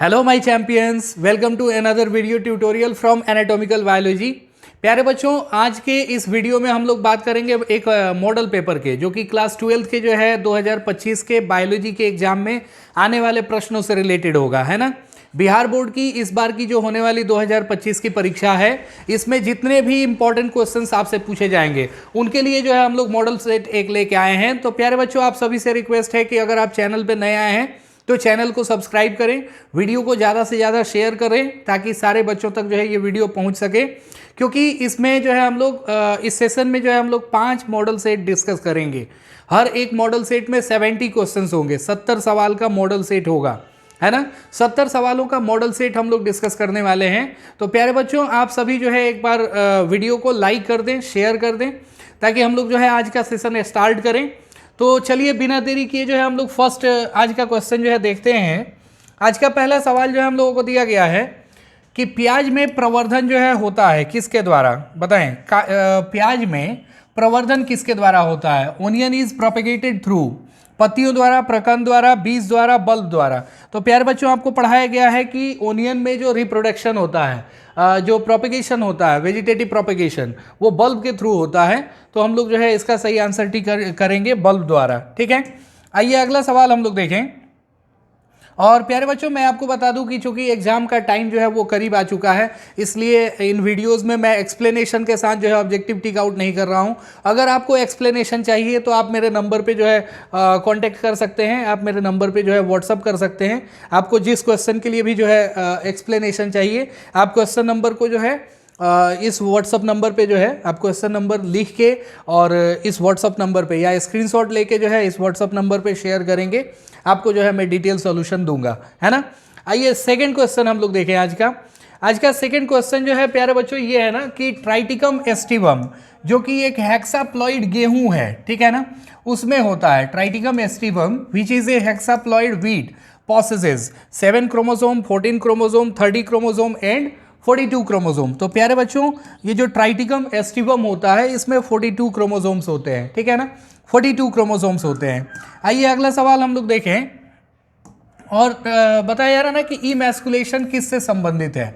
Hello my champions, welcome to another video tutorial from anatomical biology. प्यारे बच्चों, आज के इस वीडियो में हम लोग बात करेंगे एक मॉडल पेपर के, जो कि क्लास 12 के जो है 2025 के बायोलॉजी के एग्जाम में आने वाले प्रश्नों से रिलेटेड होगा, है ना। बिहार बोर्ड की इस बार की जो होने वाली 2025 की परीक्षा है, इसमें जितने भी इंपॉर्टेंट क्वेश्चंस आपसे पूछे जाएंगे उनके लिए जो है हम लोग मॉडल सेट एक लेके आए हैं। तो प्यारे बच्चों, आप सभी से रिक्वेस्ट है कि अगर आप चैनल पर नए आए हैं तो चैनल को सब्सक्राइब करें, वीडियो को ज़्यादा से ज़्यादा शेयर करें ताकि सारे बच्चों तक जो है ये वीडियो पहुंच सके। क्योंकि इसमें जो है हम लोग इस सेशन में जो है हम लोग 5 मॉडल सेट डिस्कस करेंगे। हर एक मॉडल सेट में 70 क्वेश्चंस होंगे, 70 सवाल का मॉडल सेट होगा, है ना। 70 सवालों का मॉडल सेट हम लोग डिस्कस करने वाले हैं। तो प्यारे बच्चों, आप सभी जो है एक बार वीडियो को लाइक कर दें, शेयर कर दें, ताकि हम लोग जो है आज का सेशन स्टार्ट करें। तो चलिए बिना देरी किए जो है हम लोग फर्स्ट आज का क्वेश्चन जो है देखते हैं। आज का पहला सवाल जो है हम लोगों को दिया गया है कि प्याज में प्रवर्धन जो है होता है किसके द्वारा, बताएं। प्याज में प्रवर्धन किसके द्वारा होता है? ओनियन इज प्रोपेगेटेड थ्रू, पत्तियों द्वारा, प्रकंद द्वारा, बीज द्वारा, बल्ब द्वारा। तो प्यारे बच्चों, आपको पढ़ाया गया है कि ओनियन में जो रिप्रोडक्शन होता है, जो प्रोपेगेशन होता है, वेजिटेटिव प्रोपेगेशन, वो बल्ब के थ्रू होता है। तो हम लोग जो है इसका सही आंसर टी करेंगे बल्ब द्वारा, ठीक है। आइए अगला सवाल हम लोग देखें। और प्यारे बच्चों, मैं आपको बता दूं कि चूंकि एग्जाम का टाइम जो है वो करीब आ चुका है, इसलिए इन वीडियोस में मैं एक्सप्लेनेशन के साथ जो है ऑब्जेक्टिव टिक आउट नहीं कर रहा हूं। अगर आपको एक्सप्लेनेशन चाहिए तो आप मेरे नंबर पे जो है कांटेक्ट कर सकते हैं, आप मेरे नंबर पे जो है व्हाट्सअप कर सकते हैं। आपको जिस क्वेश्चन के लिए भी जो है एक्सप्लेनेशन चाहिए, आप क्वेश्चन नंबर को जो है इस व्हाट्सअप नंबर पे जो है आप क्वेश्चन नंबर लिख के और इस व्हाट्सअप नंबर पे या स्क्रीनशॉट लेके जो है इस व्हाट्सअप नंबर पे शेयर करेंगे, आपको जो है मैं डिटेल सॉल्यूशन दूंगा, है ना। आइए सेकंड क्वेश्चन हम लोग देखें आज का। आज का सेकंड क्वेश्चन जो है प्यारे बच्चों ये है ना कि ट्राइटिकम एस्टिवम, जो कि एक हेक्साप्लॉइड गेहूं है, ठीक है ना, उसमें होता है। Triticum aestivum which is a hexaploid wheat possesses 7 chromosome, 14 chromosome, 30 chromosome and 42 chromosome. तो प्यारे बच्चों, ये जो ट्राइटिकम एस्टिवम होता है इसमें 42 क्रोमोसोम्स होते हैं, ठीक है ना, 42 क्रोमोसोम्स होते हैं। आइए अगला सवाल हम लोग देखें। और बताया जा रहा ना कि इमैस्कुलेशन किससे संबंधित है?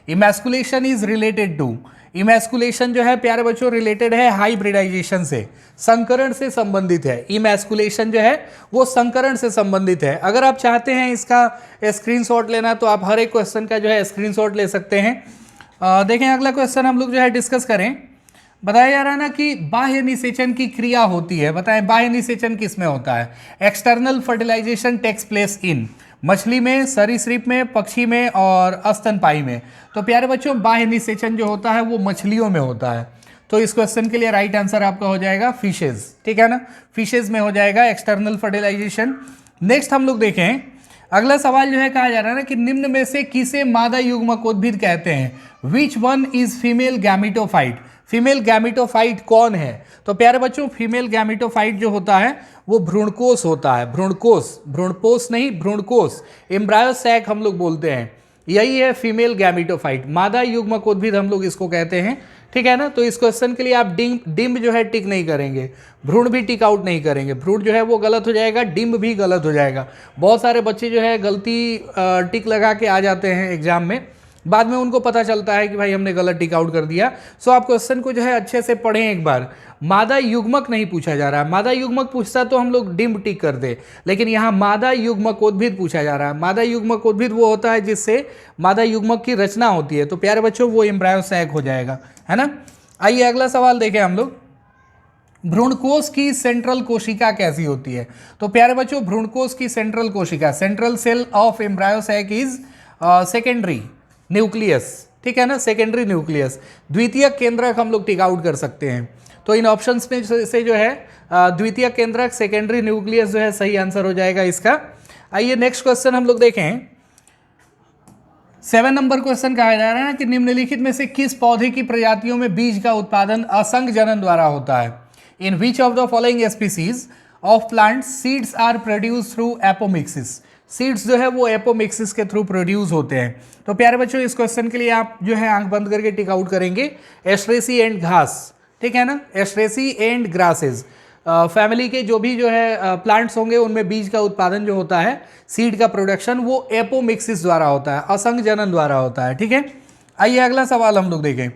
Emasculation is related to, emasculation जो है प्यारे बच्चों रिलेटेड है हाइब्रिडाइजेशन से, संकरण से संबंधित है। इमैस्कुलेशन जो है वो संकरण से संबंधित है। अगर आप चाहते हैं इसका स्क्रीनशॉट लेना तो आप हर एक क्वेश्चन का जो है स्क्रीनशॉट ले सकते हैं। देखें अगला क्वेश्चन हम लोग जो है डिस्कस करें। बताया जा रहा है ना कि बाह्य निषेचन की क्रिया होती है, बताएं बाह्य निषेचन किस में होता है? External fertilization takes place in, मछली में, सरीसृप में, पक्षी में और स्तनपायी में। तो प्यारे बच्चों, बाह्य निषेचन जो होता है वो मछलियों में होता है। तो इस क्वेश्चन के लिए राइट आंसर आपका हो जाएगा फिशेज, ठीक है ना, फिशेज में हो जाएगा एक्सटर्नल फर्टिलाइजेशन। नेक्स्ट हम लोग देखें अगला सवाल जो है, कहा जा रहा है ना कि निम्न में से किसे मादा युग्मकोद्भिद कहते हैं? Which one is female gametophyte, female gametophyte कौन है? तो प्यारे बच्चों, फीमेल गैमिटोफाइट जो होता है वो भ्रूणकोष होता है, भ्रूणकोष, भ्रूणपोष नहीं, भ्रूणकोष, एम्ब्रायो सैक हम लोग बोलते हैं, यही है फीमेल गैमिटोफाइट। मादा युग्मकोद्भिद हम लोग इसको कहते हैं, ठीक है ना। तो इस क्वेश्चन के लिए आप डिम्ब जो है टिक नहीं करेंगे, भ्रूण भी टिक आउट नहीं करेंगे, भ्रूण जो है वो गलत हो जाएगा, डिम्ब भी गलत हो जाएगा। बहुत सारे बच्चे जो है गलती टिक लगा के आ जाते हैं एग्जाम में, बाद में उनको पता चलता है कि भाई हमने गलत टिक आउट कर दिया। सो आप क्वेश्चन को जो है अच्छे से पढ़ें एक बार। मादा युग्मक नहीं पूछा जा रहा है, मादा युग्मक पूछता तो हम लोग डिम्ब टिक कर दे, लेकिन यहाँ मादा युग्मकोद्भिद पूछा जा रहा है। मादा युग्मकोद्भिद वो होता है जिससे मादा युग्मक की रचना होती है। तो प्यारे बच्चों, वो एम्ब्रायो सैक हो जाएगा, है ना। आइए अगला सवाल देखें हम लोग। भ्रूणकोष की सेंट्रल कोशिका कैसी होती है? तो प्यारे बच्चों, भ्रूणकोष की सेंट्रल कोशिका, central cell of embryo sac is secondary nucleus, ठीक है ना, सेकेंडरी न्यूक्लियस। द्वितीय केंद्रक हम लोग टिक आउट कर सकते हैं। तो इन ऑप्शंस में से जो है द्वितीय केंद्रक, सेकेंडरी न्यूक्लियस जो है सही आंसर हो जाएगा इसका। आइए नेक्स्ट क्वेश्चन हम लोग देखें। 7 नंबर क्वेश्चन कहा जा रहा है कि निम्नलिखित में से किस पौधे की प्रजातियों में बीज का उत्पादन असंग जनन द्वारा होता है? In which of the following species of plants seeds are produce through apomixis, seeds जो है वो एपोमिक्सिस के थ्रू प्रोड्यूस होते हैं। तो प्यारे बच्चों, इस क्वेश्चन के लिए आप जो है आंख बंद करके टिक आउट करेंगे। एस्ट्रेसी एंड घास, ठीक है ना, एस्ट्रेसी एंड ग्रासेस। फैमिली के जो भी जो है प्लांट्स होंगे उनमें बीज का उत्पादन जो होता है, सीड का प्रोडक्शन, वो एपोमिक्सिस द्वारा होता है, असंग जनन द्वारा होता है। ठीक है, आइए अगला सवाल हम लोग देखें।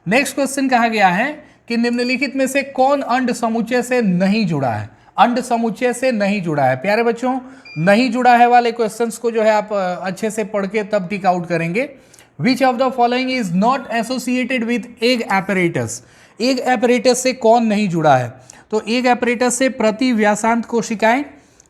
नेक्स्ट क्वेश्चन कहा गया है कि निम्नलिखित में से कौन अंड समुच्चय से नहीं जुड़ा है? अंड समुच्चय से नहीं जुड़ा है। प्यारे बच्चों, नहीं जुड़ा है वाले क्वेश्चंस को जो है आप अच्छे से पढ़ के तब टिक आउट करेंगे। विच of the following is not associated with egg apparatus? Egg apparatus से कौन नहीं जुड़ा है? तो एग एपरेटस से प्रतिव्यासांत कोशिकाएं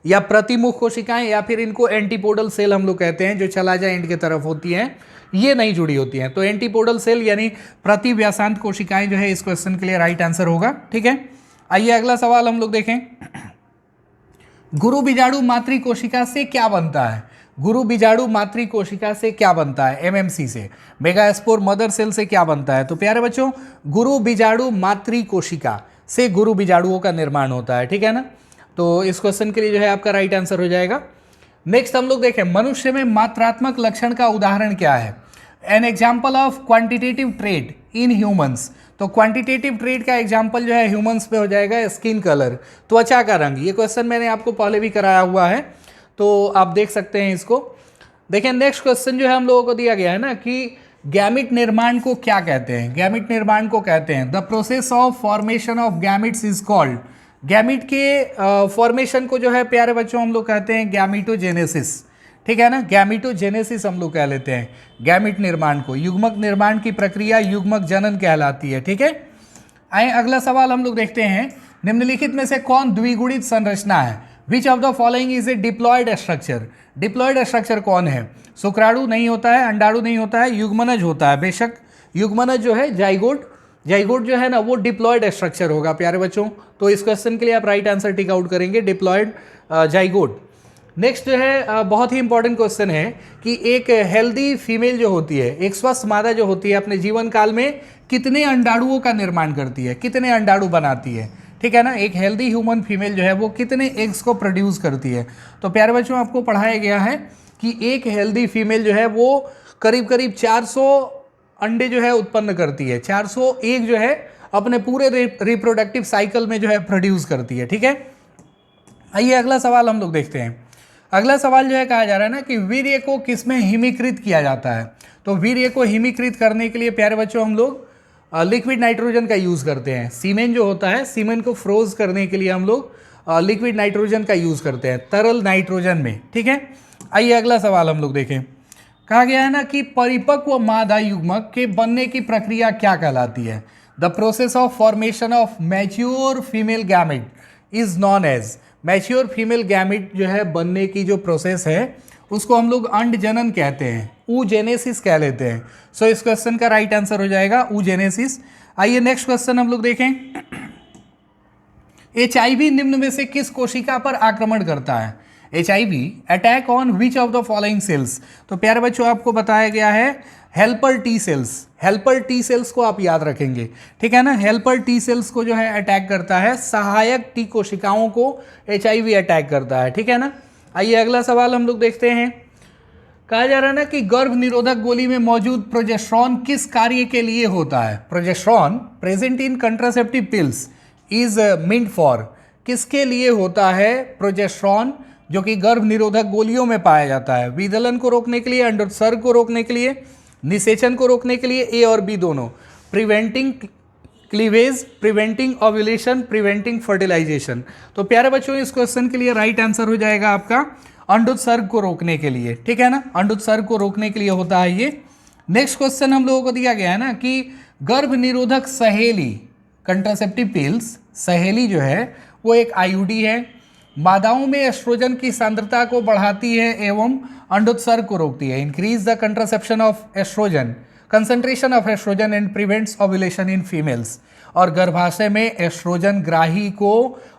या प्रतिमुख कोशिकाएं या फिर इनको एंटीपोडल सेल हम लोग कहते हैं, जो चलाजा एंड की तरफ होती हैं, ये नहीं जुड़ी होती हैं। तो एंटीपोडल सेल यानी प्रतिव्यासांत कोशिकाएं जो है इस क्वेश्चन के लिए राइट आंसर होगा। ठीक है, आइए अगला सवाल हम लोग देखें। गुरु बीजाणु मातृ कोशिका से क्या बनता है? गुरु बीजाणु मातृ कोशिका से क्या बनता है? एमएमसी से। मेगास्पोर मदर सेल से क्या बनता है? तो प्यारे बच्चों, गुरु बीजाणु मातृ कोशिका से गुरु बीजाणुओं का निर्माण होता है। ठीक है ना, तो इस क्वेश्चन के लिए जो है आपका राइट आंसर हो जाएगा। नेक्स्ट हम लोग देखें, मनुष्य में मात्रात्मक लक्षण का उदाहरण क्या है? An example of quantitative trait in humans. तो क्वांटिटेटिव ट्रेट का एग्जाम्पल जो है ह्यूमंस पे हो जाएगा स्किन कलर, त्वचा का रंग। ये क्वेश्चन मैंने आपको पहले भी कराया हुआ है, तो आप देख सकते हैं इसको। देखें, नेक्स्ट क्वेश्चन जो है हम लोगों को दिया गया है ना कि गैमिट निर्माण को क्या कहते हैं? गैमिट निर्माण को कहते हैं the process of formation of gametes is called. Gamete के फॉर्मेशन को जो है प्यारे बच्चों हम लोग कहते हैं गैमिटोजेनेसिस। ठीक है ना, गैमिटोजेनेसिस हम लोग कह लेते हैं गैमिट निर्माण को। युग्मक निर्माण की प्रक्रिया युग्मक जनन कहलाती है। ठीक है, आइए अगला सवाल हम लोग देखते हैं। निम्नलिखित में से कौन द्विगुणित संरचना है? Which of the following is a diploid structure? Diploid structure कौन है? शुक्राणु नहीं होता है, अंडाणु नहीं होता है, युग्मनज होता है। बेशक युग्मनज जो है जाइगोट, जाइगोट जो है ना वो डिप्लॉयड स्ट्रक्चर होगा प्यारे बच्चों। तो इस क्वेश्चन के लिए आप राइट आंसर टिक आउट करेंगे, डिप्लॉयड जाइगोट। नेक्स्ट जो है बहुत ही इंपॉर्टेंट क्वेश्चन है कि एक हेल्दी फीमेल जो होती है, एक स्वस्थ मादा जो होती है, अपने जीवन काल में कितने अंडाणुओं का निर्माण करती है, कितने अंडाणु बनाती है? ठीक है ना, एक हेल्दी ह्यूमन फीमेल जो है वो कितने एग्स को प्रोड्यूस करती है? तो प्यारे बच्चों, आपको पढ़ाया गया है कि एक हेल्दी फीमेल जो है वो करीब करीब 400 अंडे जो है उत्पन्न करती है। 400 एग जो है अपने पूरे रिप्रोडक्टिव साइकिल में जो है प्रोड्यूस करती है। ठीक है, आइए अगला सवाल हम लोग देखते हैं। अगला सवाल जो है कहा जा रहा है ना कि वीर्य को किस में हिमीकृत किया जाता है? तो वीर्य को हिमीकृत करने के लिए प्यारे बच्चों हम लोग लिक्विड नाइट्रोजन का यूज़ करते हैं। सीमेन जो होता है, सीमेन को फ्रोज करने के लिए हम लोग लिक्विड नाइट्रोजन का यूज़ करते हैं, तरल नाइट्रोजन में। ठीक है, आइए अगला सवाल हम लोग देखें। कहा गया है ना कि परिपक्व मादा युग्मक के बनने की प्रक्रिया क्या कहलाती है? The process of formation of mature female gamete is known as. Mature female gamete जो है बनने की जो प्रोसेस है उसको हम लोग अंड जनन कहते हैं, ऊजेनेसिस कह लेते हैं। सो इस क्वेश्चन का राइट आंसर हो जाएगा ऊजेनेसिस। आइए नेक्स्ट क्वेश्चन हम लोग देखें। HIV निम्न में से किस कोशिका पर आक्रमण करता है? HIV attack on which of the following sales? तो प्यारे बच्चों, आपको बताया गया है helper T cells. Helper T cells को आप याद रखेंगे। ठीक है ना, हेल्पर टी सेल्स को जो है अटैक करता है, सहायक टी कोशिकाओं को HIV अटैक करता है। ठीक है ना, आइए अगला सवाल हम लोग देखते हैं। कहा जा रहा है ना कि गर्भ निरोधक गोली में मौजूद प्रोजेस्टेरॉन किस कार्य के लिए होता है? Progesterone present in contraceptive pills is meant for. किसके लिए होता है प्रोजेस्टेरॉन जो कि गर्भ निरोधक गोलियों में पाया जाता है? विदलन को रोकने के लिए, अंडोत्सर्ग को रोकने के लिए, निषेचन को रोकने के लिए, ए और बी दोनों। Preventing cleavage, preventing ovulation, preventing fertilization. तो प्यारे बच्चों, इस क्वेश्चन के लिए राइट आंसर हो जाएगा आपका अंडोत्सर्ग को रोकने के लिए। ठीक है ना, अंडोत्सर्ग को रोकने के लिए होता है ये। नेक्स्ट क्वेश्चन हम लोगों को दिया गया है ना कि गर्भ निरोधक सहेली, कंट्रासेप्टिव पिल्स, सहेली जो है वो एक आईयूडी है, मादाओं में एस्ट्रोजन की सांद्रता को बढ़ाती है एवं अंडोत्सर्ग को रोकती है। Increase the contraception of oestrogen, concentration of oestrogen and prevents ovulation in females. और गर्भाशय में एस्ट्रोजन ग्राही को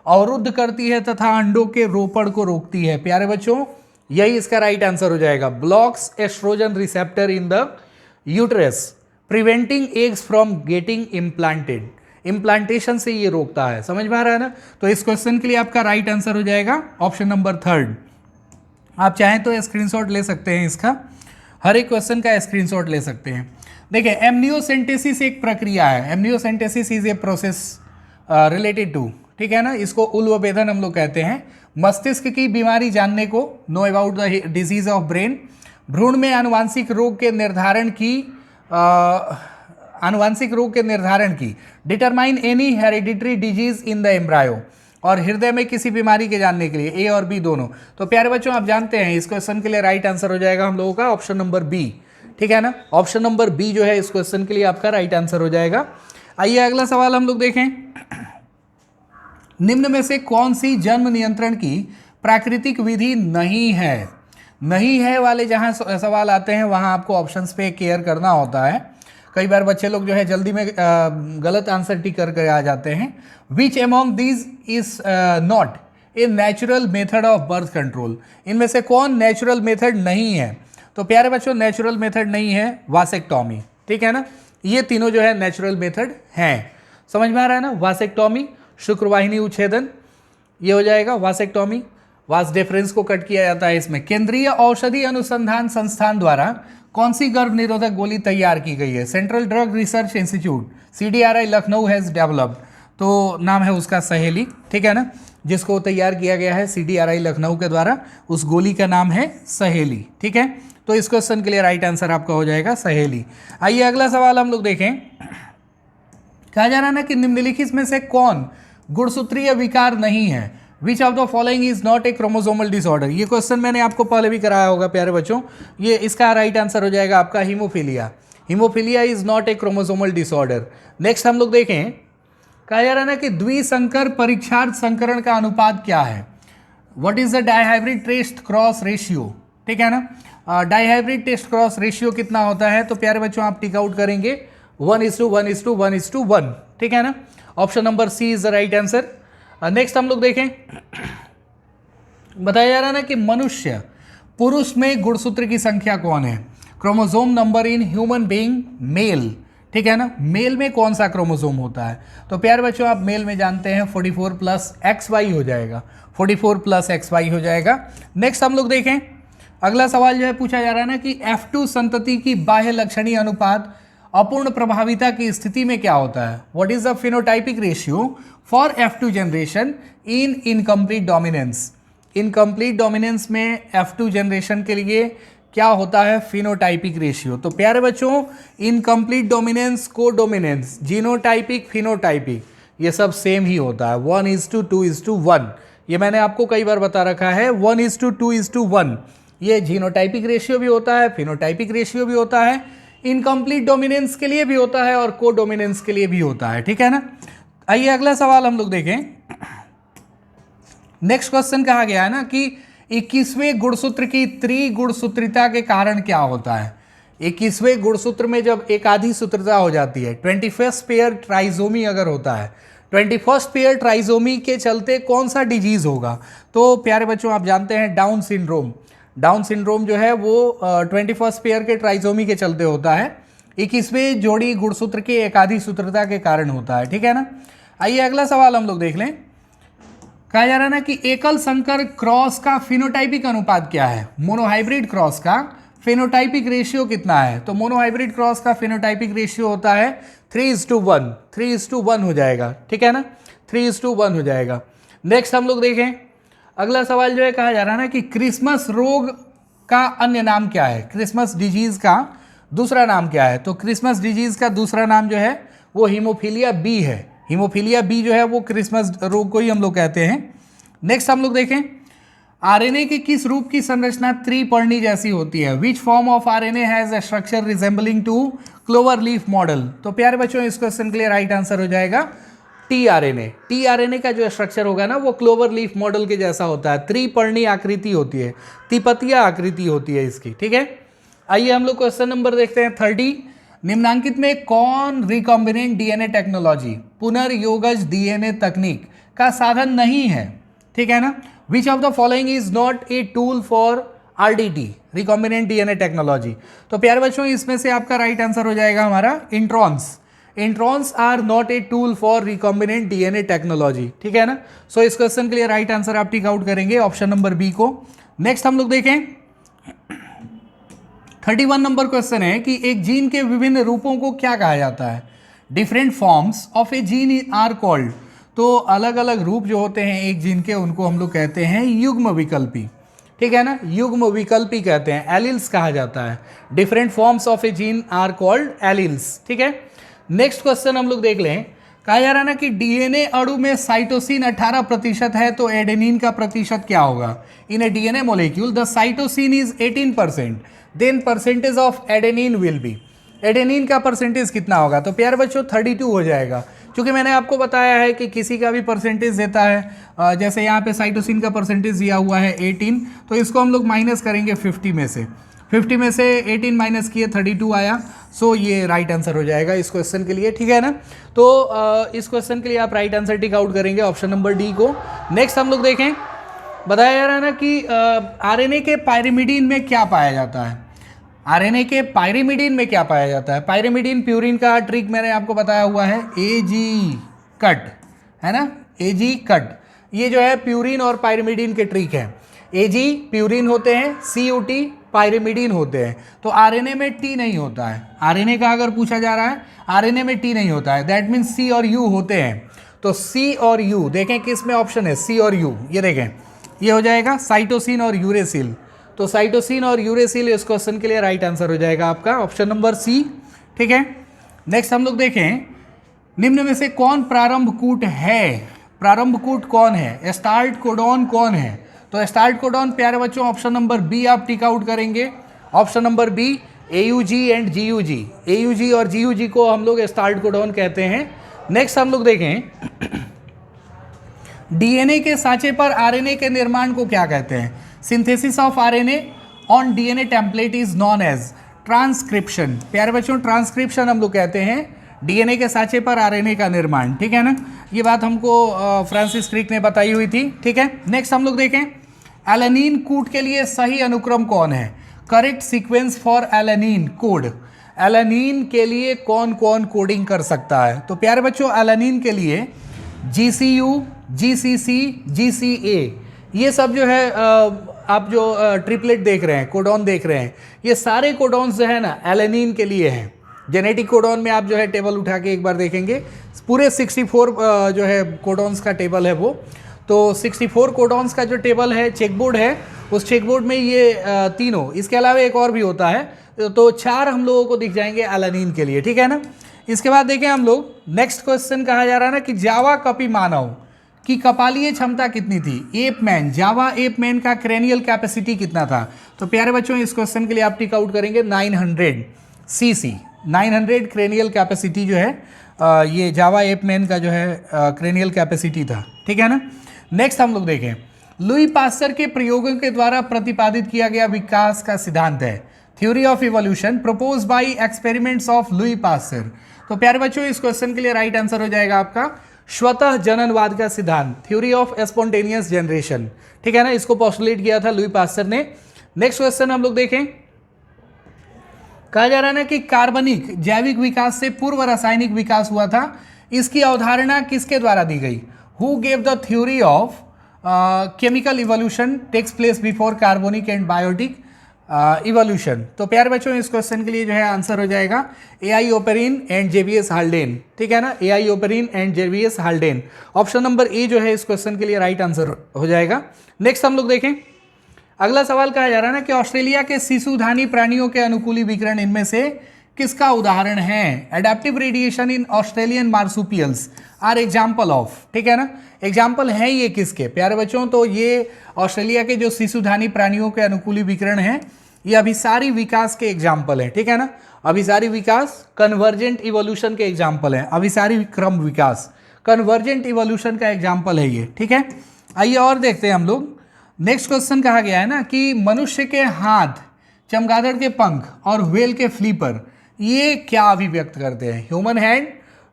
अवरुद्ध करती है तथा अंडों के रोपण को रोकती है। प्यारे बच्चों, यही इसका राइट आंसर हो जाएगा। Blocks estrogen receptor in the uterus, preventing eggs from getting implanted. Implantation से ये रोकता है। समझ में आ रहा है ना? तो इस क्वेश्चन के लिए आपका राइट आंसर हो जाएगा ऑप्शन नंबर 3। आप चाहें तो स्क्रीनशॉट ले सकते हैं इसका, हर एक क्वेश्चन का स्क्रीनशॉट ले सकते हैं। देखिए, एमनियोसेंटेसिस एक प्रक्रिया है। Amniocentesis is a process related to ठीक है ना, इसको उल्वभेदन हम लोग कहते हैं। मस्तिष्क की बीमारी जानने को, know about the disease of brain. भ्रूण में आनुवांशिक रोग के निर्धारण की, determine any hereditary disease in the embryo. और हृदय में किसी बीमारी के जानने के लिए, ए और बी दोनों। तो प्यारे बच्चों आप जानते हैं इस क्वेश्चन के लिए राइट आंसर हो जाएगा हम लोगों का ऑप्शन नंबर बी, ठीक है ना। ऑप्शन नंबर बी जो है इस क्वेश्चन के लिए आपका राइट आंसर हो जाएगा। आइए अगला सवाल हम लोग देखें। निम्न में से कौन सी जन्म नियंत्रण की प्राकृतिक विधि नहीं है? नहीं है वाले जहां सवाल आते हैं वहां आपको ऑप्शंस पे केयर करना होता है। कई बार बच्चे लोग जो है जल्दी में गलत आंसर टिक करके आ जाते हैं। Which among these is not a natural method of birth control? इनमें से कौन नेचुरल मेथड नहीं है? तो प्यारे बच्चों नेचुरल मेथड नहीं है वासेक्टॉमी, ठीक है ना। ये तीनों जो है नेचुरल मेथड हैं। समझ में आ रहा है ना। वासेक्टॉमी, शुक्रवाहिनी उच्छेदन, ये हो जाएगा वासेक्टॉमी। वास डिफरेंस को कट किया जाता है इसमें। केंद्रीय औषधि अनुसंधान संस्थान द्वारा कौन सी गर्भ निरोधक गोली तैयार की गई है? Central drug research institute, CDRI Lucknow has developed, तो नाम है उसका सहेली, ठीक है ना। जिसको तैयार किया गया है CDRI लखनऊ के द्वारा, उस गोली का नाम है सहेली, ठीक है। तो इस क्वेश्चन के लिए राइट आंसर आपका हो जाएगा सहेली। आइए अगला सवाल हम लोग देखें। कहा जा रहा है ना कि निम्नलिखित में से कौन गुणसूत्रीय विकार नहीं है? Which of the following is not A chromosomal disorder? ये क्वेश्चन मैंने आपको पहले भी कराया होगा प्यारे बच्चों। ये इसका राइट आंसर हो जाएगा आपका haemophilia. Haemophilia is not A chromosomal disorder. Next हम लोग देखें। कहा जा रहा है ना कि द्विसंकर परीक्षार्थ संकरण का अनुपात क्या है? What is the dihybrid test cross ratio, ठीक है ना। डाइहाइब्रिड टेस्ट क्रॉस रेशियो कितना होता है? तो प्यारे बच्चों आप टिक आउट करेंगे 1:1:1:1, ठीक है ना। Option number C is the right answer. Next हम लोग देखें। बताया जा रहा है ना कि मनुष्य पुरुष में गुणसूत्र की संख्या कौन है? Chromosome number in human being male, ठीक है ना। मेल में कौन सा क्रोमोसोम होता है? तो प्यारे बच्चों आप मेल में जानते हैं 44 + XY हो जाएगा, 44 + XY हो जाएगा। नेक्स्ट हम लोग देखें। अगला सवाल जो है पूछा जा रहा है ना कि F2 संतति की बाह्य लक्षणीय अनुपात अपूर्ण प्रभाविता की स्थिति में क्या होता है? What is the phenotypic ratio for F2 generation in incomplete dominance? Incomplete dominance में F2 जनरेशन के लिए क्या होता है? Phenotypic ratio. तो प्यारे बच्चों इनकम्प्लीट डोमिनेंस, को डोमिनेंस, जीनोटाइपिक, फिनोटाइपिक, ये सब सेम ही होता है, 1:2:1। ये मैंने आपको कई बार बता रखा है 1:2:1। ये जीनोटाइपिक रेशियो भी होता है, फिनोटाइपिक रेशियो भी होता है, इनकम्प्लीट डोमिनेंस के लिए भी होता है और को डोमिनेंस के लिए भी होता है, ठीक है ना। आइए अगला सवाल हम लोग देखें। नेक्स्ट क्वेश्चन कहा गया है ना कि 21वें गुणसूत्र की त्रिगुणसूत्रिता के कारण क्या होता है? 21वें गुणसूत्र में जब एकाधी सूत्रता हो जाती है, 21st पेयर ट्राइजोमी अगर होता है, 21st पेयर ट्राइजोमी के चलते कौन सा डिजीज होगा? तो प्यारे बच्चों आप जानते हैं डाउन सिंड्रोम। डाउन सिंड्रोम जो है वो 21st पेयर के ट्राइजोमी के चलते होता है, 21वें जोड़ी गुणसूत्र के एकाधी सूत्रता के कारण होता है, ठीक है ना। आइए अगला सवाल हम लोग देख लें। कहा जा रहा है ना कि एकल संकर क्रॉस का फिनोटाइपिक अनुपात क्या है? मोनोहाइब्रिड क्रॉस का फिनोटाइपिक रेशियो कितना है? तो मोनोहाइब्रिड क्रॉस का फिनोटाइपिक रेशियो होता है 3:1, 3:1 हो जाएगा, ठीक है ना, 3:1 हो जाएगा। नेक्स्ट हम लोग देखें। अगला सवाल जो है कहा जा रहा है ना कि क्रिसमस रोग का अन्य नाम क्या है? क्रिसमस डिजीज का दूसरा नाम क्या है? तो क्रिसमस डिजीज का दूसरा नाम जो है वो हीमोफीलिया बी है। हीमोफीलिया बी जो है वो क्रिसमस रोग को ही हम लोग कहते हैं। नेक्स्ट हम लोग देखें। आरएनए के किस रूप की संरचना त्रिपर्णी जैसी होती है? Which form of RNA has a structure resembling to clover leaf model? तो प्यारे बच्चों इस क्वेश्चन के लिए राइट आंसर हो जाएगा टीआरएनए। टीआरएनए का जो स्ट्रक्चर होगा ना वो क्लोवर लीफ मॉडल के जैसा होता है, त्रिपर्णी आकृति होती है, तिपतिया आकृति होती है इसकी, ठीक है। आइए हम लोग क्वेश्चन नंबर देखते हैं 30। निम्नांकित में कौन रिकॉम्बिनेंट डीएनए टेक्नोलॉजी, पुनर्योगज डीएनए तकनीक का साधन नहीं है? ठीक है ना। विच of the following is not a tool for RDT, recombinant DNA technology? तो प्यारे बच्चों इसमें से आपका राइट आंसर हो जाएगा हमारा introns. Introns are not a tool for recombinant DNA technology, ठीक है ना। सो इस क्वेश्चन के लिए राइट आंसर आप टिक आउट करेंगे ऑप्शन नंबर बी को। नेक्स्ट हम लोग देखें 31 नंबर क्वेश्चन है कि एक जीन के विभिन्न रूपों को क्या कहा जाता है? Different forms of a gene are called. तो अलग अलग रूप जो होते हैं एक जीन के उनको हम लोग कहते हैं युग्म विकल्पी, ठीक है ना, युग्म विकल्पी कहते हैं, एलिल्स कहा जाता है। Different forms of a gene are called alleles, ठीक है। नेक्स्ट क्वेश्चन हम लोग देख लें। कहा जा रहा है ना कि डीएनए अणु में साइटोसिन 18% है तो एडेनिन का प्रतिशत क्या होगा। In a DNA molecule the cytosine is 18%, then percentage of adenine will be. Adenine का परसेंटेज कितना होगा, तो प्यारे बच्चों 32 हो जाएगा। क्योंकि मैंने आपको बताया है कि किसी का भी परसेंटेज देता है, जैसे यहाँ पे साइटोसिन का परसेंटेज दिया हुआ है 18, तो इसको हम लोग माइनस करेंगे 50 में से। 50 में से 18 माइनस किए 32 आया। सो ये राइट आंसर हो जाएगा इस क्वेश्चन के लिए, ठीक है ना। तो इस क्वेश्चन के लिए आप राइट आंसर टिक आउट करेंगे ऑप्शन नंबर डी को। नेक्स्ट हम लोग देखें, बताया जा रहा है ना कि आरएनए के पायरिमिडीन में क्या पाया जाता है। आरएनए के पायरिमिडीन में क्या पाया जाता है। पायरिमिडीन प्यूरिन का ट्रिक मैंने आपको बताया हुआ है, एजी कट, है ना, एजी कट। ये जो है प्यूरिन और पायरिमिडीन के ट्रिक है। एजी प्यूरिन होते हैं, सीयूटी पायरिमिडीन होते हैं। तो आरएनए में टी नहीं होता है। आरएनए का अगर पूछा जा रहा है, आरएनए में टी नहीं होता है, दैट मीन्स सी और यू होते हैं। तो सी और यू देखें किस में ऑप्शन है, सी और यू, ये देखें, ये हो जाएगा साइटोसिन और यूरेसिल। तो साइटोसिन और यूरेसिल इस क्वेश्चन के लिए राइट आंसर हो जाएगा आपका ऑप्शन नंबर सी, ठीक है। नेक्स्ट हम लोग देखें, निम्न में से कौन प्रारंभ कूट है। प्रारंभ कूट कौन है, स्टार्ट कोडॉन कौन है। तो स्टार्ट कोडॉन प्यारे बच्चों ऑप्शन नंबर बी आप टिक आउट करेंगे। Option number B AUG and GUG. AUG और जीयूजी को हम लोग स्टार्ट कोडॉन कहते हैं। नेक्स्ट हम लोग देखें, डीएनए के साँचे पर आरएनए के निर्माण को क्या कहते हैं। Synthesis of RNA on DNA template is known as transcription. प्यारे बच्चों ट्रांसक्रिप्शन हम लोग कहते हैं डीएनए के साँचे पर आरएनए का निर्माण, ठीक है ना। ये बात हमको फ्रांसिस क्रिक ने बताई हुई थी, ठीक है। नेक्स्ट हम लोग देखें, एलेनिन कूट के लिए सही अनुक्रम कौन है। Correct sequence for alanine code. Alanine के लिए कौन कौन कोडिंग कर सकता है। तो प्यारे बच्चों एलेनिन के लिए GCU, GCC, GCA, ये सब जो है आप जो ट्रिपलेट देख रहे हैं, कोडॉन देख रहे हैं, ये सारे कोडॉन्स जो है ना एलेनिन के लिए हैं। जेनेटिक कोडॉन में आप जो है टेबल उठा के एक बार देखेंगे, पूरे 64 जो है कोडॉन्स का टेबल है वो। तो 64 कोडॉन्स का जो टेबल है, चेकबोर्ड है, उस चेकबोर्ड में ये तीनों, इसके अलावा एक और भी होता है, तो 4 हम लोगों को दिख जाएंगे एलेनिन के लिए, ठीक है ना। इसके बाद देखें हम लोग, नेक्स्ट क्वेश्चन कहा जा रहा है ना कि जावा कपी मानव की कपालीय क्षमता कितनी थी। एप मैन, जावा एप मैन का क्रेनियल कैपेसिटी कितना था। तो प्यारे बच्चों इस क्वेश्चन के लिए आप टिक आउट करेंगे 900 सीसी। 900 क्रेनियल कैपेसिटी जो है ये जावा एप मैन का जो है क्रेनियल कैपेसिटी था, ठीक है ना। नेक्स्ट हम लोग देखें, लुई पास्चर के प्रयोगों के द्वारा प्रतिपादित किया गया विकास का सिद्धांत है। Theory of evolution propose by experiments of Louis Pasteur. तो प्यारे बच्चों इस क्वेश्चन के लिए राइट आंसर हो जाएगा आपका स्वतः जननवाद का सिद्धांत, थ्योरी ऑफ स्पॉन्टेनियस जनरेशन, ठीक है ना। इसको पोस्टुलेट किया था लुई पास्चर ने। नेक्स्ट क्वेश्चन हम लोग देखें, कहा जा रहा है ना कि कार्बनिक जैविक विकास से पूर्व रासायनिक विकास हुआ था। इसकी अवधारणा किसके द्वारा दी गई। Who gave the theory of chemical evolution takes place before carbonic and biotic evolution. तो प्यारे बच्चों इस क्वेश्चन के लिए जो है आंसर हो जाएगा AI Oparin and JBS Haldane, ठीक है ना। AI Oparin and JBS Haldane, option number A जो है इस क्वेश्चन के लिए राइट आंसर हो जाएगा। नेक्स्ट हम लोग देखें, अगला सवाल कहा जा रहा है ना कि ऑस्ट्रेलिया के शिशुधानी प्राणियों के अनुकूली विकिरण इनमें से किसका उदाहरण है। Adaptive radiation in Australian marsupials are example of, ठीक है ना। एग्जाम्पल है ये किसके प्यारे बच्चों, तो ये ऑस्ट्रेलिया के जो शिशुधानी प्राणियों के अनुकूली विकिरण है, ये अभिसारी विकास के एग्जाम्पल है, ठीक है ना। अभिसारी विकास कन्वर्जेंट इवोल्यूशन के एग्जाम्पल है। अभिसारी क्रम विकास कन्वर्जेंट इवोल्यूशन का एग्जाम्पल है ये, ठीक है। आइए और देखते हैं हम लोग। नेक्स्ट क्वेश्चन कहा गया है ना कि मनुष्य के हाथ, चमगादड़ के पंख और व्हेल के फ्लीपर ये क्या अभिव्यक्त करते हैं। Human hand,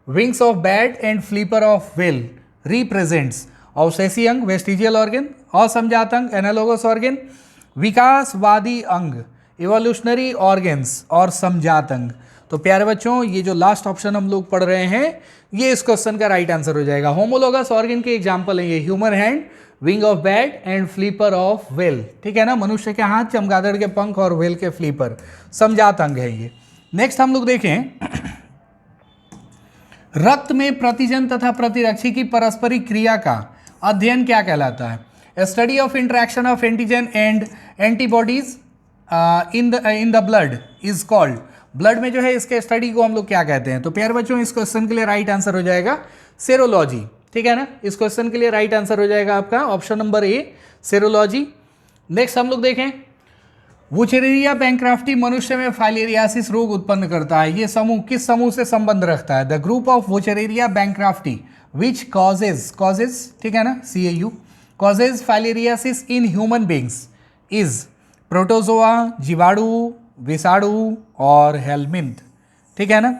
wings of bat and flipper of whale represents अवशेषी अंग, वेस्टिजियल ऑर्गन, असमजात अंग, एनालोगस ऑर्गन, विकासवादी अंग, इवोल्यूशनरी ऑर्गन्स और समजात अंग। तो प्यारे बच्चों ये जो लास्ट ऑप्शन हम लोग पढ़ रहे हैं, ये इस क्वेश्चन का राइट आंसर हो जाएगा। होमोलोगस ऑर्गन के एग्जाम्पल है ये human hand, wing of bat and flipper of whale, ठीक है ना। मनुष्य के हाथ, चमगादड़ के पंख और व्हेल के फ्लीपर समजात अंग है ये। नेक्स्ट हम लोग देखें, रक्त में प्रतिजन तथा प्रतिरक्षी की परस्परिक क्रिया का अध्ययन क्या कहलाता है? Study of interaction of antigen and antibodies in the blood is called. Blood में जो है इसके स्टडी को हम लोग क्या कहते हैं? तो प्यारे बच्चों इस क्वेश्चन के लिए राइट आंसर हो जाएगा सेरोलॉजी। ठीक है ना, इस क्वेश्चन के लिए राइट आंसर हो जाएगा आपका option number A, serology. Next हम लोग देखें, वुचेरिया बैंक्राफ्टी मनुष्य में फाइलेरियासिस रोग उत्पन्न करता है। ये समूह किस समूह से संबंध रखता है? The group of Wuchereria bancrofti which causes ठीक है ना, CAU causes filariasis in human beings is protozoa, जीवाणु, विषाणु और हेलमिंथ। ठीक है ना,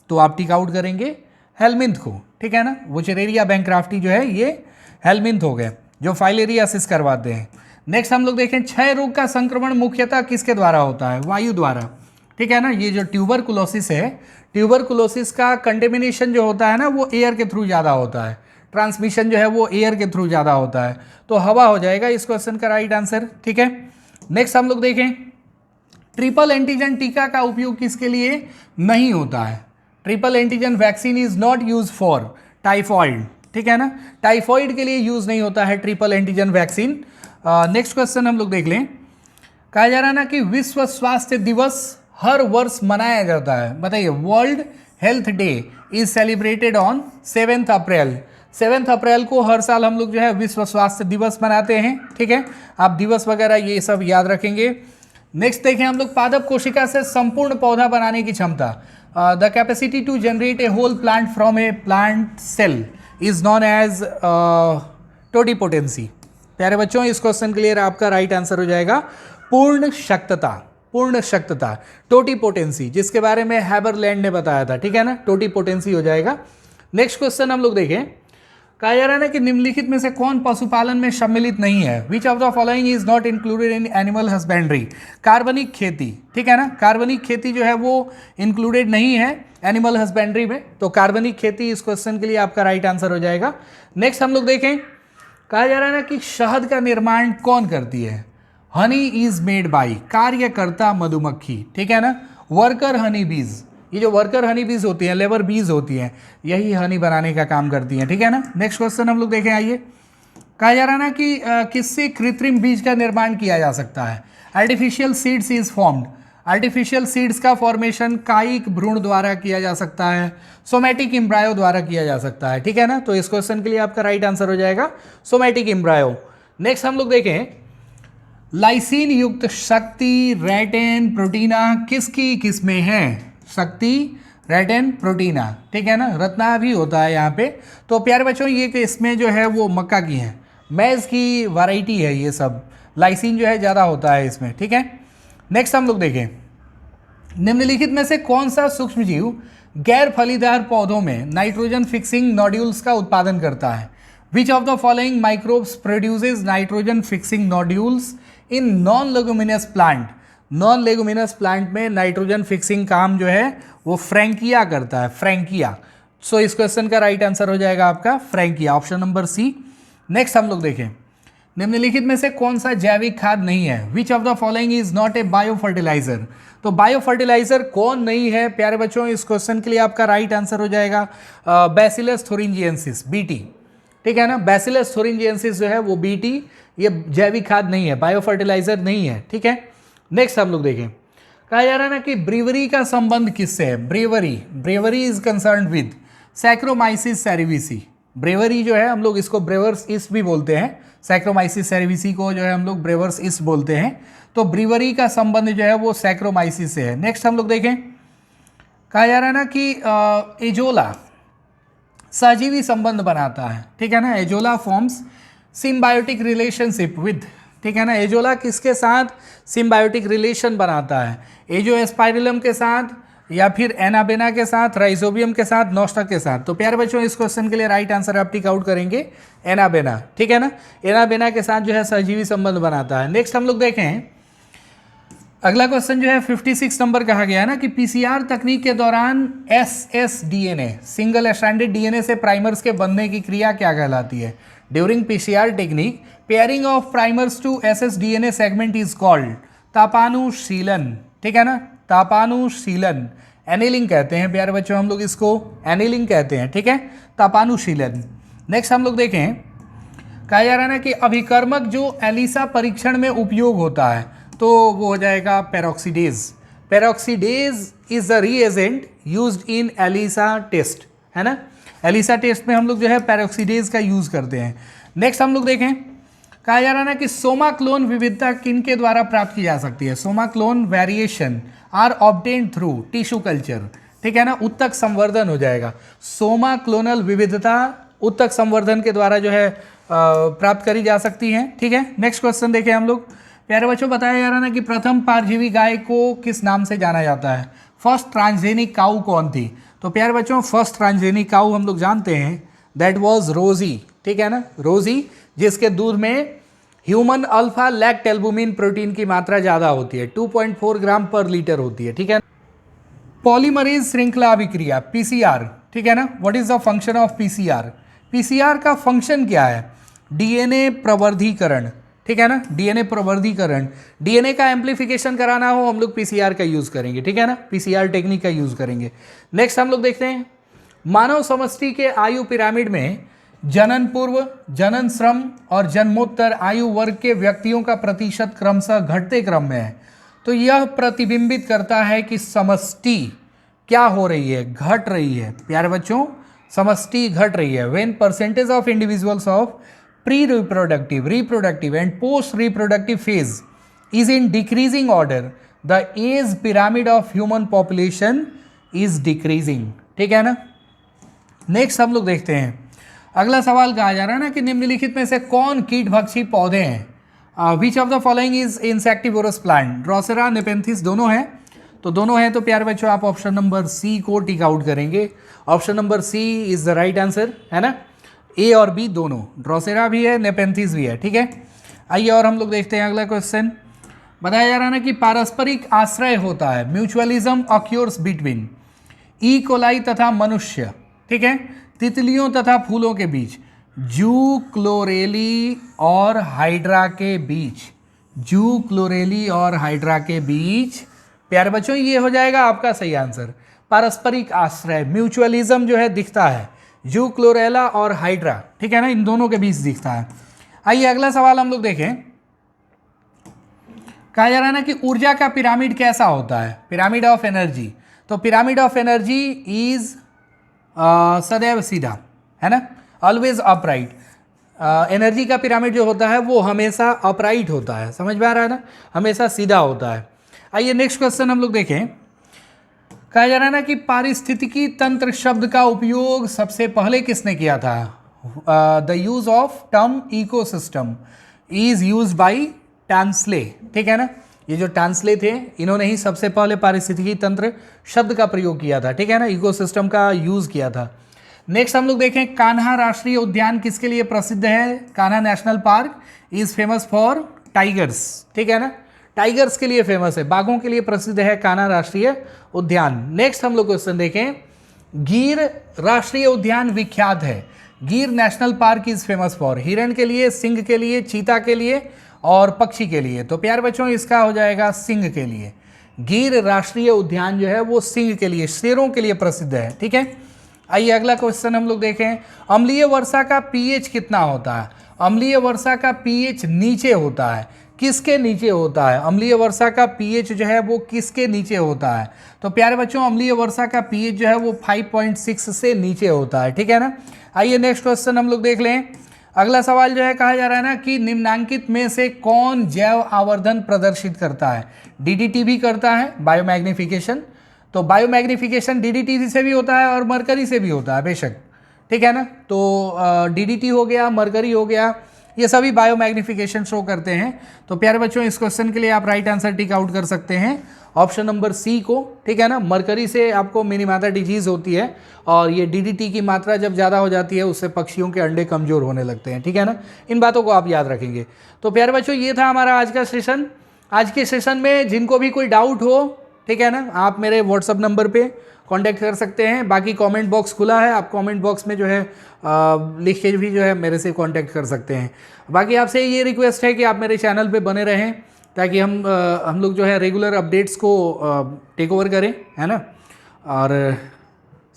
तो आप टिक आउट करेंगे हेलमिंथ को। ठीक है ना, वुचेरिया बैंक्राफ्टी जो है ये हेलमिंथ हो गए जो फाइलेरियासिस करवाते हैं। नेक्स्ट हम लोग देखें, क्षय रोग का संक्रमण मुख्यतः किसके द्वारा होता है? वायु द्वारा। ठीक है ना, ये जो ट्यूबरकुलोसिस है, ट्यूबरकुलोसिस का कंटेमिनेशन जो होता है ना वो एयर के थ्रू ज़्यादा होता है, ट्रांसमिशन जो है वो एयर के थ्रू ज़्यादा होता है, तो हवा हो जाएगा इस क्वेश्चन का राइट आंसर। ठीक है, नेक्स्ट हम लोग देखें, ट्रिपल एंटीजन टीका का उपयोग किसके लिए नहीं होता है? Triple antigen vaccine is not use for typhoid. ठीक है ना, टाइफॉइड के लिए यूज नहीं होता है triple antigen vaccine. Next question हम लोग देख लें, कहा जा रहा है ना कि विश्व स्वास्थ्य दिवस हर वर्ष मनाया जाता है। बताइए, world health day is celebrated on 7 अप्रैल। 7 अप्रैल को हर साल हम लोग जो है विश्व स्वास्थ्य दिवस मनाते हैं। ठीक है, आप दिवस वगैरह ये सब याद रखेंगे। नेक्स्ट देखें हम लोग, पादप कोशिका से संपूर्ण पौधा बनाने की क्षमता, the capacity to generate a whole plant from a plant cell is known as totipotency. प्यारे बच्चों इस क्वेश्चन के लिए आपका राइट आंसर हो जाएगा पूर्ण शक्तता। पूर्ण शक्तता, टोटिपोटेंसी, जिसके बारे में हैबरलैंड ने बताया था। ठीक है ना, टोटिपोटेंसी हो जाएगा। नेक्स्ट क्वेश्चन हम लोग देखें, कहा जा रहा है ना कि निम्नलिखित में से कौन पशुपालन में सम्मिलित नहीं है? Which of the following is not included in animal husbandry? कार्बनिक खेती। ठीक है ना, कार्बनिक खेती जो है वो इंक्लूडेड नहीं है एनिमल हस्बेंड्री में, तो कार्बनिक खेती इस क्वेश्चन के लिए आपका राइट आंसर हो जाएगा। नेक्स्ट हम लोग देखें, कहा जा रहा है ना कि शहद का निर्माण कौन करती है? हनी इज मेड बाई, कार्यकर्ता मधुमक्खी। ठीक है ना, वर्कर हनी बीज, ये जो वर्कर हनी बीज होती हैं, लेबर बीज होती हैं, यही हनी बनाने का काम करती हैं। ठीक है ना, नेक्स्ट क्वेश्चन हम लोग देखें, आइए। कहा जा रहा है ना कि किससे कृत्रिम बीज का निर्माण किया जा सकता है? Artificial seeds is formed. Artificial seeds का फॉर्मेशन कायिक भ्रूण द्वारा किया जा सकता है, सोमैटिक एम्ब्रायो द्वारा किया जा सकता है। ठीक है ना, तो इस क्वेश्चन के लिए आपका राइट आंसर हो जाएगा सोमैटिक एम्ब्रायो। नेक्स्ट हम लोग देखें, लाइसिन युक्त शक्ति रेटिन प्रोटीना किसकी किस्में हैं? शक्ति रेटिन प्रोटीना। ठीक है ना, रत्ना भी होता है यहाँ पे। तो प्यारे बच्चों ये कि इसमें जो है वो मक्का की है, मैज़ की वैरायटी है ये सब, लाइसिन जो है ज़्यादा होता है इसमें। ठीक है, नेक्स्ट हम लोग देखें, निम्नलिखित में से कौन सा सूक्ष्मजीव गैर फलीदार पौधों में नाइट्रोजन फिक्सिंग नोड्यूल्स का उत्पादन करता है? Which of the following microbes produces nitrogen fixing nodules in non leguminous plant? Non leguminous plant में नाइट्रोजन फिक्सिंग काम जो है वो फ्रैंकिया करता है, फ्रैंकिया। सो इस क्वेश्चन का राइट आंसर हो जाएगा आपका Frankia, option number C. Next हम लोग देखें, निम्नलिखित में से कौन सा जैविक खाद नहीं है? Which of the following is not a bio fertilizer? तो बायो फर्टिलाइजर कौन नहीं है प्यारे बच्चों? इस क्वेश्चन के लिए आपका राइट आंसर हो जाएगा बैसिलस थोरिंजिएंसिस, BT। ठीक है ना, बैसिलस थोरिंजिएंसिस जो है वो BT, ये जैविक खाद नहीं है, बायो फर्टिलाइजर नहीं है। ठीक है, नेक्स्ट हम लोग देखें, कहा जा रहा है ना कि ब्रीवरी का संबंध किससे है? Bravery is concern with saccharomyces cerevisiae. Bravery जो है हम लोग इसको ब्रेवर्स इस्ट भी बोलते हैं, सैक्रोमाइसिस सेरेविसी को जो है हम लोग ब्रेवर्स इस्ट बोलते हैं। तो ब्रीवरी का संबंध जो है वो सैक्रोमाइसिस से है। नेक्स्ट हम लोग देखें, कहा जा रहा है ना कि एजोला सजीवी संबंध बनाता है। ठीक है ना, azolla forms symbiotic relationship with. ठीक है ना, एजोला किसके साथ सिम्बायोटिक रिलेशन बनाता है? एजोस्पाइरिलम के साथ, या फिर एनाबेना के साथ, राइजोबियम के साथ, नोस्टक के साथ। तो प्यारे बच्चों इस क्वेश्चन के लिए राइट आंसर आप टिक आउट करेंगे एनाबेना। ठीक है ना, एनाबेना के साथ जो है सहजीवी संबंध बनाता है। नेक्स्ट हम लोग देखें, अगला क्वेश्चन जो है 56 नंबर कहा गया है ना कि PCR तकनीक के दौरान SSDNA सिंगल स्ट्रैंडेड DNA से प्राइमर्स के बनने की क्रिया क्या कहलाती है? During PCR technique pairing of primers to SSDNA segment is called तापानुशीलन। ठीक है ना, तापानुशीलन। एनिलिंग कहते हैं प्यारे बच्चों, हम लोग इसको एनिलिंग कहते हैं, ठीक है, तापानुशीलन। नेक्स्ट हम लोग देखें, कहा जा रहा है ना कि अभिकर्मक जो एलिसा परीक्षण में उपयोग होता है तो वो हो जाएगा peroxidase. Peroxidase is the reagent used in ELISA test, है ना। एलिसा टेस्ट में हम लोग जो है पेरोक्सीडेज का यूज करते हैं। नेक्स्ट हम लोग देखें, कहा जा रहा है ना कि सोमा क्लोन विविधता किन के द्वारा प्राप्त की जा सकती है। Soma clone variation are obtained through tissue culture, ठीक है ना, उत्तक संवर्धन हो जाएगा। सोमा क्लोनल विविधता उत्तक संवर्धन के द्वारा जो है प्राप्त करी जा सकती है, ठीक है। नेक्स्ट क्वेश्चन देखें हम लोग, प्यारे बच्चों बताया जा रहा है ना कि प्रथम पारजीवी गाय को किस नाम से जाना जाता है। फर्स्ट ट्रांसजेनिक काऊ कौन थी। तो प्यारे बच्चों फर्स्ट ट्रांसजेनिक काऊ हम लोग जानते हैं, दैट वाज रोजी, ठीक है ना, रोजी, जिसके दूध में ह्यूमन अल्फा लैक्टोल्बुमिन प्रोटीन की मात्रा ज़्यादा होती है, 2.4 ग्राम पर लीटर होती है, ठीक है। पॉलीमरेज श्रृंखला अभिक्रिया पीसीआर, ठीक है ना, what is the function of PCR. PCR का फंक्शन क्या है, डीएनए प्रवर्धीकरण, ठीक है ना, डीएनए प्रवर्धीकरण। डीएनए का एम्प्लीफिकेशन कराना हो हम लोग पीसीआर का यूज़ करेंगे, ठीक है ना, पीसीआर टेक्निक का यूज़ करेंगे। नेक्स्ट हम लोग देखते हैं, मानव समष्टि के आयु पिरामिड में जनन पूर्व, जनन श्रम और जन्मोत्तर आयु वर्ग के व्यक्तियों का प्रतिशत क्रमशः घटते क्रम में है। तो यह प्रतिबिंबित करता है कि समष्टि क्या हो रही है, घट रही है। प्यारे बच्चों समष्टि घट रही है। When percentage of individuals of pre reproductive, reproductive and post reproductive phase is in decreasing order, the age pyramid of human population is decreasing, ठीक है ना। नेक्स्ट हम लोग देखते हैं, अगला सवाल कहा जा रहा है ना कि निम्नलिखित में से कौन कीटभक्षी पौधे हैं। विच of the following is insectivorous plant. Drosera, Nepenthes दोनों हैं, तो दोनों हैं, तो प्यारे बच्चों आप ऑप्शन नंबर सी को टिक आउट करेंगे। Option number C is the right answer, है ना, ए और बी दोनों, ड्रोसेरा भी है, नेपेंथिस भी है, ठीक है। आइए और हम लोग देखते हैं अगला क्वेश्चन। बताया जा रहा है ना कि पारस्परिक आश्रय होता है, mutualism occurs between E coli तथा मनुष्य, ठीक है, तितलियों तथा फूलों के बीच, जू क्लोरेली और हाइड्रा के बीच, जू क्लोरेली और हाइड्रा के बीच। प्यारे बच्चों ये हो जाएगा आपका सही आंसर, पारस्परिक आश्रय, म्यूचुअलिज्म जो है दिखता है जू क्लोरेला और हाइड्रा, ठीक है ना, इन दोनों के बीच दिखता है। आइए अगला सवाल हम लोग देखें, कहा जा रहा है ना कि ऊर्जा का पिरामिड कैसा होता है, पिरामिड ऑफ एनर्जी। तो पिरामिड ऑफ एनर्जी इज सदैव सीधा, है ना, ऑलवेज अपराइट। एनर्जी का पिरामिड जो होता है वो हमेशा अपराइट होता है, समझ में आ रहा है ना, हमेशा सीधा होता है। आइए नेक्स्ट क्वेश्चन हम लोग देखें, कहा जा रहा है ना कि पारिस्थितिकी तंत्र शब्द का उपयोग सबसे पहले किसने किया था। The use of term ecosystem is use by Tansley, ठीक है ना, ये जो टांसले थे इन्होंने ही सबसे पहले पारिस्थितिकी तंत्र शब्द का प्रयोग किया था, ठीक है ना, इकोसिस्टम का यूज किया था। नेक्स्ट हम लोग देखें, कान्हा राष्ट्रीय उद्यान किसके लिए प्रसिद्ध है। Kanha national park is famous for tigers, ठीक है ना, टाइगर्स के लिए फेमस है, बाघों के लिए प्रसिद्ध है कान्हा राष्ट्रीय उद्यान। नेक्स्ट हम लोग क्वेश्चन देखें, गिर राष्ट्रीय उद्यान विख्यात है, गिर national park is famous for हिरण के लिए, सिंह के लिए, चीता के लिए और पक्षी के लिए। तो प्यारे बच्चों इसका हो जाएगा सिंह के लिए। गिर राष्ट्रीय उद्यान जो है वो सिंह के लिए, शेरों के लिए प्रसिद्ध है, ठीक है। आइए अगला क्वेश्चन हम लोग देखें, अम्लीय वर्षा का पीएच कितना होता है। अम्लीय वर्षा का पीएच नीचे होता है, किसके नीचे होता है, अम्लीय वर्षा का पीएच जो है वो किसके नीचे होता है। तो प्यारे बच्चों अम्लीय वर्षा का पीएच जो है वो 5.6 से नीचे होता है, ठीक है ना। आइए नेक्स्ट क्वेश्चन हम लोग देख लें। अगला सवाल जो है, कहा जा रहा है ना कि निम्नांकित में से कौन जैव आवर्धन प्रदर्शित करता है। डीडीटी भी करता है, बायोमैग्निफिकेशन, तो बायोमैग्निफिकेशन डीडीटी से भी होता है और मरकरी से भी होता है बेशक, ठीक है ना। तो डीडीटी हो गया, मरकरी हो गया, ये सभी बायोमैग्निफिकेशन शो करते हैं। तो प्यारे बच्चों इस क्वेश्चन के लिए आप राइट आंसर टिक आउट कर सकते हैं ऑप्शन नंबर सी को, ठीक है ना। मरकरी से आपको मिनीमाता डिजीज होती है और ये डीडीटी की मात्रा जब ज़्यादा हो जाती है उससे पक्षियों के अंडे कमज़ोर होने लगते हैं, ठीक है ना। इन बातों को आप याद रखेंगे। तो प्यारे बच्चों ये था हमारा आज का सेशन। आज के सेशन में जिनको भी कोई डाउट हो, ठीक है ना, आप मेरे व्हाट्सअप नंबर पे कांटेक्ट कर सकते हैं। बाकी कमेंट बॉक्स खुला है, आप कमेंट बॉक्स में जो है लिख के भी जो है मेरे से कांटेक्ट कर सकते हैं। बाकी आपसे ये रिक्वेस्ट है कि आप मेरे चैनल पे बने रहें ताकि हम लोग जो है रेगुलर अपडेट्स को टेक ओवर करें, है ना। और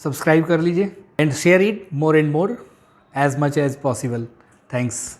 सब्सक्राइब कर लीजिए and share it more and more as much as possible. Thanks.